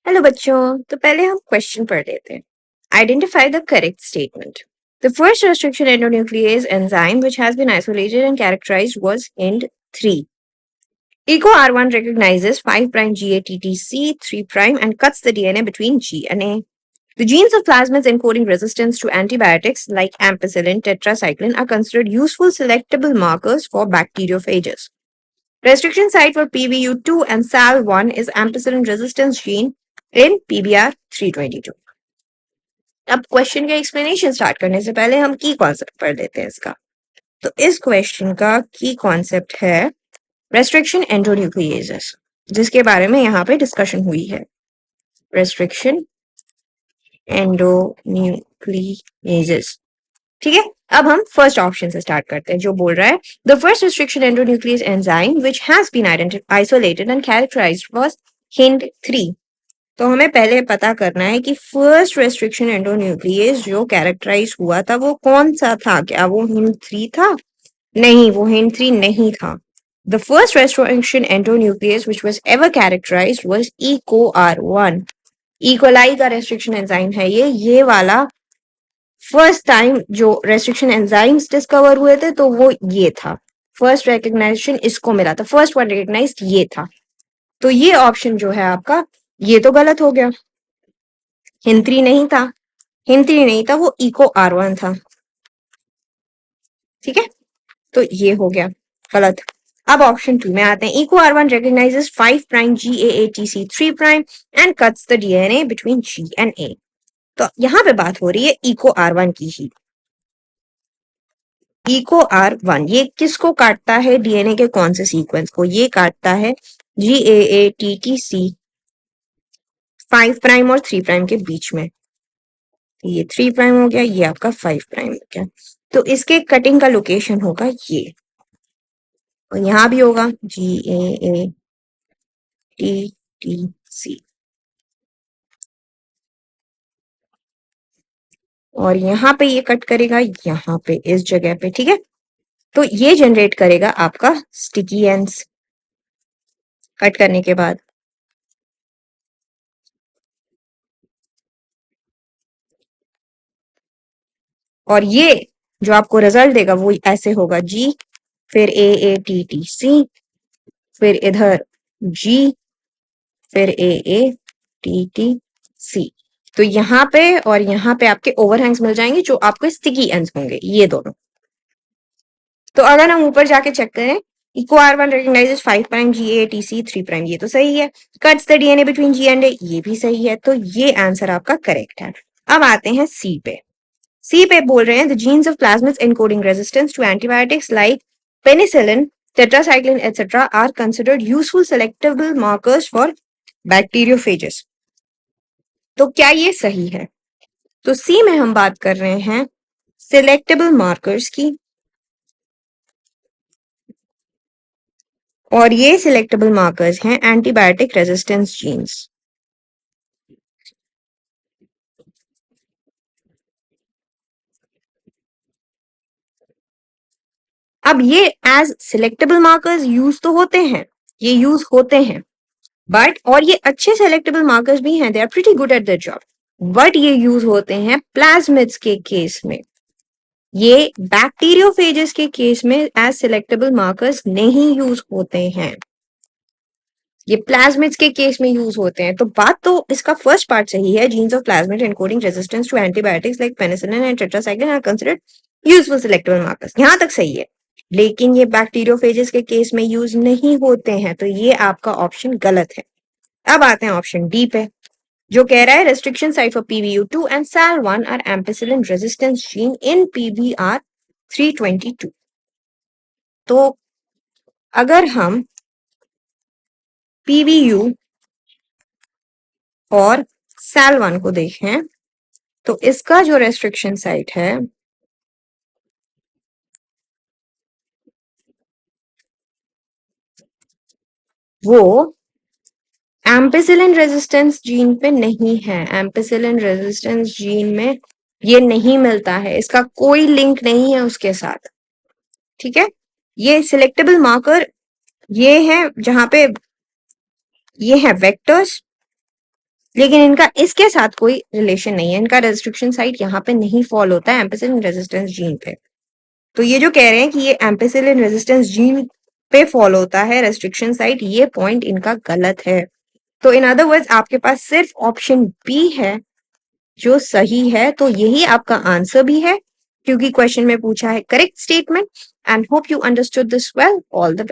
Hello बच्चों, तो पहले हम क्वेश्चन पढ़ लेते हैं. Identify the correct statement. The first restriction endonuclease enzyme which has been isolated and characterized was HIND3. Eco R1 recognizes 5' GATTC 3' and cuts the DNA between G and A. The genes of plasmids encoding resistance to antibiotics like ampicillin, tetracycline are considered useful selectable markers for bacteriophages. Restriction site for PBU2 and SAL1 is ampicillin resistance gene in PBR 322. अब question का explanation start करने से पहले हम की concept पढ़ लेते हैं इसका. तो इस क्वेश्चन का की कॉन्सेप्ट है रेस्ट्रिक्शन एंडोन्यूक्लिएजेस, जिसके बारे में यहाँ पे डिस्कशन हुई है. रेस्ट्रिक्शन एंडोन्यूक्लिएजेस. ठीक है, अब हम फर्स्ट ऑप्शन से स्टार्ट करते हैं जो बोल रहा है the first restriction endonuclease enzyme which has been isolated and characterised was HIND3. तो हमें पहले पता करना है कि फर्स्ट रेस्ट्रिक्शन एंडोन्यूक्लियस जो कैरेक्टराइज हुआ था वो कौन सा था. क्या वो HIND3 था? नहीं, वो HIND3 नहीं था. The first restriction endonuclease which was ever characterised was EcoR1. E coli का रेस्ट्रिक्शन एंजाइम है ये वाला. फर्स्ट टाइम जो रेस्ट्रिक्शन एंजाइम्स डिस्कवर हुए थे तो वो ये था. फर्स्ट रिकग्नाइजेशन इसको मिला था, फर्स्ट वन रिकग्नाइज्ड ये था. तो ये ऑप्शन जो है आपका ये तो गलत हो गया. HIND3 नहीं था, HIND3 नहीं था, वो EcoR1 था. ठीक है, तो ये हो गया गलत. अब ऑप्शन 2 में आते हैं. EcoR1 recognizes 5' GAATC 3' and cuts the DNA between G and A. तो यहां पे बात हो रही है EcoR1 की ही. EcoR1 ये किसको काटता है? डीएनए के कौन से सीक्वेंस को? ये काटता है GAATTC 5' और 3' के बीच में. ये 3' हो गया, ये आपका 5' हो गया. तो इसके कटिंग का लोकेशन होगा ये, और यहां भी होगा GAATTC, और यहाँ पे ये कट करेगा यहाँ पे इस जगह पे. ठीक है, तो ये जनरेट करेगा आपका स्टिकी एंड्स कट करने के बाद. और ये जो आपको रिजल्ट देगा वो ऐसे होगा G, फिर AATTC, फिर इधर G, फिर AATTC. तो यहाँ पे और यहाँ पे आपके ओवरहैंग्स मिल जाएंगे जो आपको स्टिकी एंड्स होंगे, ये दोनों. तो अगर हम ऊपर जाके चेक करें, EcoR1 recognizes 5' GATC 3', ये तो सही है. Cuts the DNA between G and A, ये भी सही है. तो ये आंसर आपका करेक्ट है. अब आते हैं सी पे. सी पे बोल रहे हैं the genes of plasmids encoding resistance to antibiotics like penicillin, tetracycline etcetera are considered useful selectable markers for bacteriophages. तो क्या ये सही है? तो सी में हम बात कर रहे हैं सिलेक्टेबल मार्कर्स की, और ये सिलेक्टेबल मार्कर्स हैं एंटीबायोटिक रेजिस्टेंस जीन्स. अब ये एज सिलेक्टेबल मार्कर्स यूज तो होते हैं, ये यूज होते हैं, बट और ये अच्छे सेलेक्टेबल मार्कर्स भी हैं, they are pretty good at their job, but ये यूज होते हैं प्लाज्मिड्स के केस में. ये बैक्टीरियोफेजेस के केस में एज सिलेक्टेबल मार्कर्स नहीं यूज होते हैं, ये प्लाज्मिड्स के केस में यूज होते हैं. तो बात तो इसका फर्स्ट पार्ट सही है, genes of plasmid encoding resistance to antibiotics like penicillin and tetracycline are considered useful selectable markers, यहां तक सही है. लेकिन ये बैक्टीरियोफेजेस के केस में यूज नहीं होते हैं, तो ये आपका ऑप्शन गलत है. अब आते हैं ऑप्शन डी पे, जो कह रहा है restriction site for PBU2 and SAL1 are ampicillin resistance gene in PBR 322. तो अगर हम PBU और SAL1 को देखें तो इसका जो रेस्ट्रिक्शन साइट है वो एम्पिसिलिन रेजिस्टेंस जीन पे नहीं है. एम्पिसिलिन रेजिस्टेंस जीन में ये नहीं मिलता है, इसका कोई लिंक नहीं है उसके साथ. ठीक है, ये सिलेक्टेबल मार्कर ये है जहां पे ये है वेक्टर्स, लेकिन इनका इसके साथ कोई रिलेशन नहीं है, इनका रेस्ट्रिक्शन साइट यहाँ पे नहीं फॉल होता है एम्पिसिलिन रेजिस्टेंस जीन पे। तो ये जो कह रहे हैं कि ये एम्पिसिलिन रेजिस्टेंस जीन पे फॉल होता है रेस्ट्रिक्शन साइट, ये पॉइंट इनका गलत है। तो इन अदर वर्ड्स आपके पास सिर्फ ऑप्शन बी है जो सही है, तो यही आपका आंसर भी है क्योंकि क्वेश्चन में पूछा है correct statement. And hope you understood this well. All the